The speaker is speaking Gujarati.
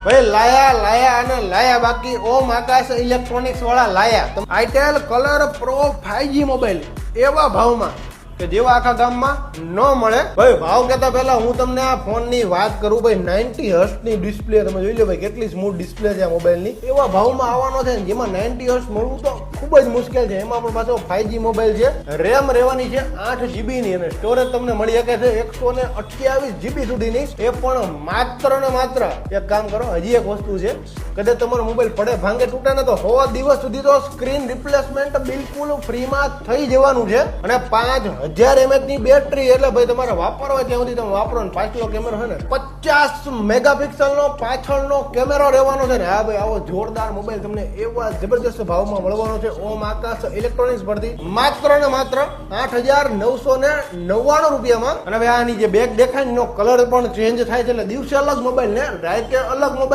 ભાઈ લાયા અને લાયા બાકી ઓમ આકાશ ઇલેક્ટ્રોનિક્સ વાળા લાયા Itel colour pro 5G mobile એવા ભાવમાં કે જેવા આખા ગામમાં ન મળે. ભાઈ ભાવ કેતા પહેલા હું તમને આ ફોન ની વાત કરું. ભાઈ 90 હર્ટ્ઝ ની ડિસ્પ્લે તમે જોઈ લો ભાઈ, કેટલી સ્મૂથ ડિસ્પ્લે છે આ મોબાઈલ ની. એવા ભાવમાં આવવાનો છે જેમાં 90 હર્ટ્ઝ મળવું તો ખૂબ જ મુશ્કેલ છે. એમાં પણ પાછો 5G મોબાઈલ છે. રેમ રહેવાની છે 8GB ની અને સ્ટોરેજ તમને મળી શકે છે 128GB સુધીની. એ પણ માત્ર ને માત્ર એક કામ કરો, હજી એક વસ્તુ છે, કદાચ તમારો મોબાઈલ પડે ભાંગે તૂટે ને તો 100 દિવસ સુધી તો સ્ક્રીન રિપ્લેસમેન્ટ બિલકુલ ફ્રીમાં થઈ જવાનું છે. અને 5000 mAh ની બેટરી, એટલે ભાઈ તમારે વાપરવા ત્યાં સુધી તમે વાપરો. ને પાછલો કેમેરો છે ને 50 મેગાપિક્સલ નો પાછળનો કેમેરો રહેવાનો છે ને. હા ભાઈ, આવો જોરદાર મોબાઈલ તમને એવા જબરદસ્ત ભાવમાં મળવાનો છે ઓમ આકાશ ઇલેક્ટ્રોનિક્સ પરથી માત્ર ને માત્ર 8999 રૂપિયામાં. અને ભાઈ આની જે બેગ દેખાય નો કલર પણ ચેન્જ થાય છે, એટલે દિવસે અલગ મોબાઈલ ને રાતે અલગ મોબાઈલ.